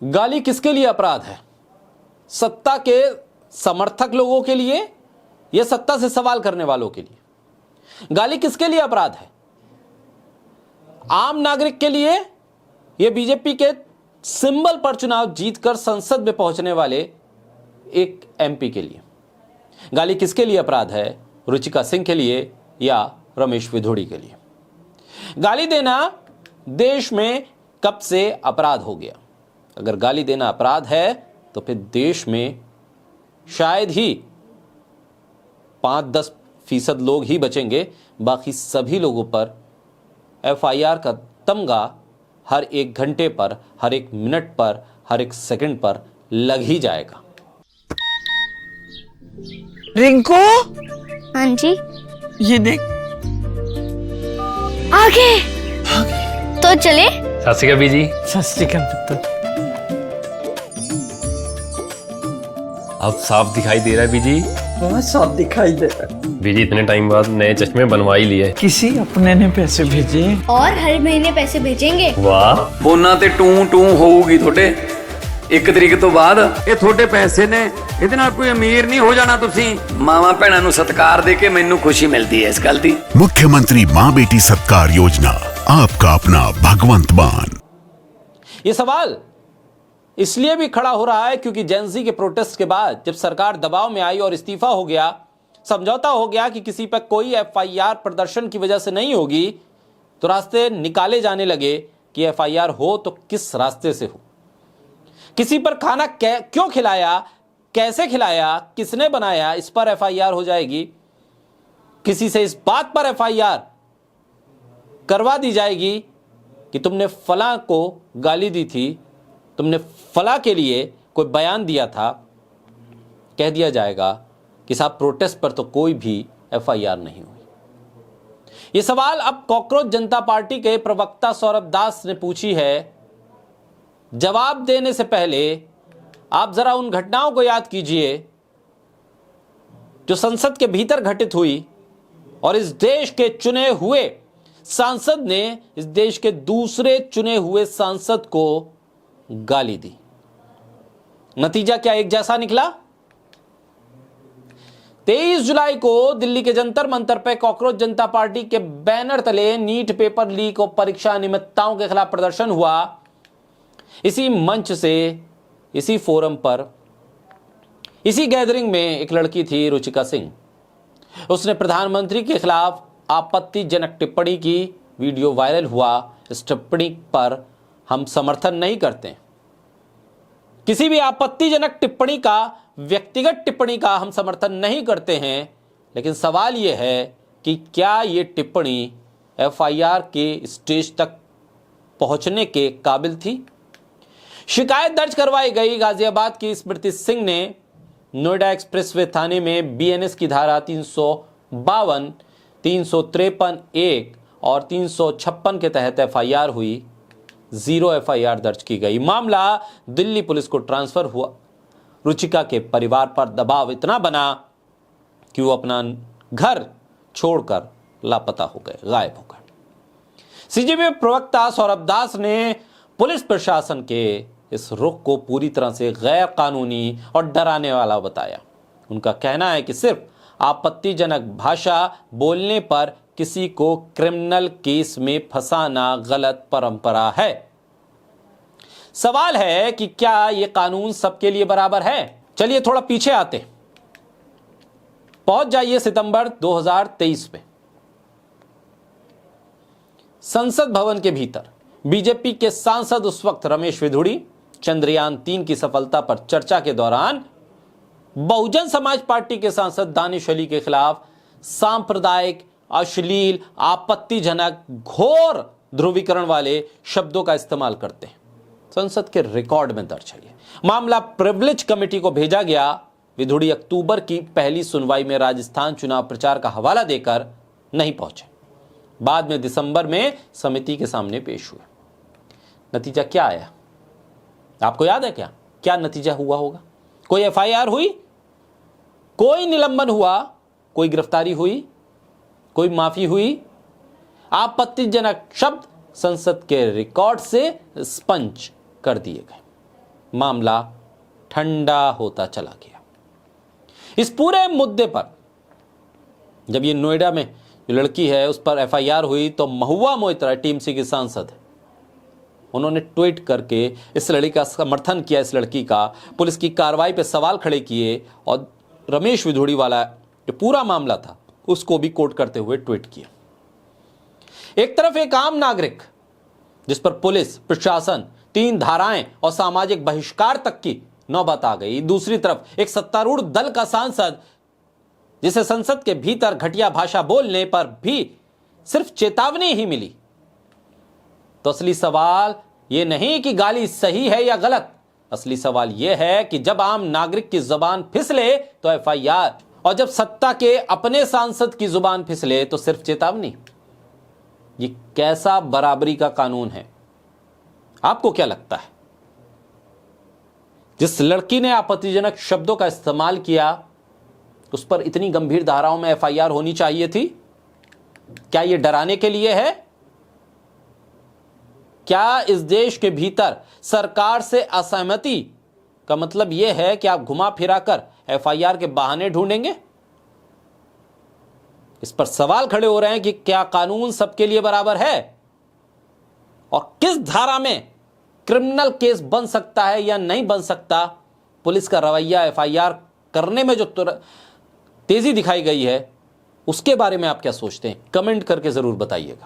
गाली किसके लिए अपराध है? सत्ता के समर्थक लोगों के लिए या सत्ता से सवाल करने वालों के लिए? गाली किसके लिए अपराध है? आम नागरिक के लिए या बीजेपी के सिंबल पर चुनाव जीतकर संसद में पहुंचने वाले एक एमपी के लिए? गाली किसके लिए अपराध है? रुचिका सिंह के लिए या रमेश विधोड़ी के लिए? गाली देना देश में कब से अपराध हो गया? अगर गाली देना अपराध है तो फिर देश में शायद ही 5-10% लोग ही बचेंगे, बाकी सभी लोगों पर एफआईआर का तमगा हर 1 घंटे पर, हर 1 मिनट पर, हर 1 सेकंड पर लग ही जाएगा। रिंकू, हाँ जी, ये देख आगे तो चले। सत श्री अकाल बीजी। सत श्री अकाल पुत्र। अब साफ दिखाई दे रहा है बीजी। बहुत साफ दिखाई दे रहा है। बीजी इतने टाइम बाद नए चश्मे बनवा ही लिए। किसी अपने ने पैसे भेजे और हर महीने पैसे भेजेंगे। वाह, ਫੋਨਾਂ ਤੇ ਟੂ ਟੂ ਹੋਊਗੀ ਤੁਹਾਡੇ 1 ਤਰੀਕ ਤੋਂ ਬਾਅਦ। ਇਹ ਤੁਹਾਡੇ ਪੈਸੇ ਨੇ, ਇਹਦੇ ਨਾਲ ਕੋਈ ਅਮੀਰ ਨਹੀਂ ਹੋ ਜਾਣਾ ਤੁਸੀਂ। ਮਾਵਾਂ ਭੈਣਾਂ ਨੂੰ ਸਤਿਕਾਰ ਦੇ ਕੇ ਮੈਨੂੰ ਖੁਸ਼ੀ ਮਿਲਦੀ ਹੈ ਇਸ ਗੱਲ ਦੀ। मुख्यमंत्री माँ बेटी सत्कार योजना, आपका अपना भगवंत मान। यह सवाल इसलिए भी खड़ा हो रहा है क्योंकि जेनजी के प्रोटेस्ट के बाद जब सरकार दबाव में आई और इस्तीफा हो गया, समझौता हो गया कि किसी पर कोई एफआईआर प्रदर्शन की वजह से नहीं होगी, तो रास्ते निकाले जाने लगे कि एफआईआर हो तो किस रास्ते से हो, किसी पर खाना क्यों खिलाया, कैसे खिलाया, किसने बनाया, इस पर एफआईआर हो जाएगी। किसी से इस बात पर एफआईआर करवा दी जाएगी कि तुमने फलां को गाली दी थी, तुमने फला के लिए कोई बयान दिया था, कह दिया जाएगा कि साहब प्रोटेस्ट पर तो कोई भी एफआईआर नहीं हुई। यह सवाल अब कॉकरोच जनता पार्टी के प्रवक्ता सौरभ दास ने पूछी है। जवाब देने से पहले आप जरा उन घटनाओं को याद कीजिए जो संसद के भीतर घटित हुई और इस देश के चुने हुए सांसद ने इस देश के दूसरे चुने हुए सांसद को गाली दी। नतीजा क्या एक जैसा निकला? 23 जुलाई को दिल्ली के जंतर मंतर पर कॉकरोच जनता पार्टी के बैनर तले नीट पेपर लीक और परीक्षा अनियमितताओं के खिलाफ प्रदर्शन हुआ। इसी मंच से, इसी फोरम पर, इसी गैदरिंग में एक लड़की थी रुचिका सिंह। उसने प्रधानमंत्री के खिलाफ आपत्तिजनक टिप्पणी की, वीडियो वायरल हुआ। इस टिप्पणी पर हम समर्थन नहीं करते। किसी भी आपत्तिजनक टिप्पणी का, व्यक्तिगत टिप्पणी का हम समर्थन नहीं करते हैं, लेकिन सवाल यह है कि क्या यह टिप्पणी एफआईआर के स्टेज तक पहुंचने के काबिल थी? शिकायत दर्ज करवाई गई। गाजियाबाद की स्मृति सिंह ने नोएडा एक्सप्रेसवे थाने में बीएनएस की धारा 352, 353(1) और 356 के तहत एफआईआर हुई। 0 एफआईआर दर्ज की गई। मामला दिल्ली पुलिस को ट्रांसफर हुआ। रुचिका के परिवार पर दबाव इतना बना कि वो अपना घर छोड़कर लापता हो गए, गायब हो गए। सीजेपी प्रवक्ता सौरभ दास ने पुलिस प्रशासन के इस रुख को पूरी तरह से गैर कानूनी और डराने वाला बताया। उनका कहना है कि सिर्फ आपत्तिजनक भाषा बोलने पर किसी को क्रिमिनल केस में फंसाना गलत परंपरा है। सवाल है कि क्या यह कानून सबके लिए बराबर है? चलिए थोड़ा पीछे आते, पहुंच जाइए सितंबर 2023 में। संसद भवन के भीतर बीजेपी के सांसद उस वक्त रमेश विधोड़ी चंद्रयान 3 की सफलता पर चर्चा के दौरान बहुजन समाज पार्टी के सांसद दानिश अली के खिलाफ सांप्रदायिक, अश्लील, आपत्तिजनक, घोर ध्रुवीकरण वाले शब्दों का इस्तेमाल करते हैं। संसद के रिकॉर्ड में दर्ज है। मामला प्रिविलेज कमेटी को भेजा गया। विधोड़ी अक्टूबर की पहली सुनवाई में राजस्थान चुनाव प्रचार का हवाला देकर नहीं पहुंचे। बाद में दिसंबर में समिति के सामने पेश हुए। नतीजा क्या आया? आपको याद है क्या? क्या नतीजा हुआ होगा? कोई एफआईआर हुई? कोई निलंबन हुआ? कोई गिरफ्तारी हुई? कोई माफी हुई? आपत्तिजनक शब्द संसद के रिकॉर्ड से स्पंज कर दिए गए। मामला ठंडा होता चला गया। इस पूरे मुद्दे पर जब ये नोएडा में जो लड़की है उस पर एफआईआर हुई तो महुआ मोइत्रा टीएमसी की सांसद है, उन्होंने ट्वीट करके इस लड़की का समर्थन किया, इस लड़की का पुलिस की कार्रवाई पर सवाल खड़े किए और रमेश विधोड़ी वाला जो पूरा मामला था उसको भी कोट करते हुए ट्वीट किया। एक तरफ एक आम नागरिक जिस पर पुलिस प्रशासन 3 धाराएं और सामाजिक बहिष्कार तक की नौबत आ गई, दूसरी तरफ एक सत्तारूढ़ दल का सांसद जिसे संसद के भीतर घटिया भाषा बोलने पर भी सिर्फ चेतावनी ही मिली। तो असली सवाल यह नहीं कि गाली सही है या गलत, असली सवाल यह है कि जब आम नागरिक की जुबान फिसले तो एफआईआर, और जब सत्ता के अपने सांसद की जुबान फिसले तो सिर्फ चेतावनी। ये कैसा बराबरी का कानून है? आपको क्या लगता है? जिस लड़की ने आपत्तिजनक शब्दों का इस्तेमाल किया उस पर इतनी गंभीर धाराओं में एफआईआर होनी चाहिए थी? क्या यह डराने के लिए है? क्या इस देश के भीतर सरकार से असहमति का मतलब यह है कि आप घुमा फिरा कर एफआईआर के बहाने ढूंढेंगे? इस पर सवाल खड़े हो रहे हैं कि क्या कानून सबके लिए बराबर है और किस धारा में क्रिमिनल केस बन सकता है या नहीं बन सकता। पुलिस का रवैया एफआईआर करने में जो तेजी दिखाई गई है उसके बारे में आप क्या सोचते हैं? कमेंट करके जरूर बताइएगा।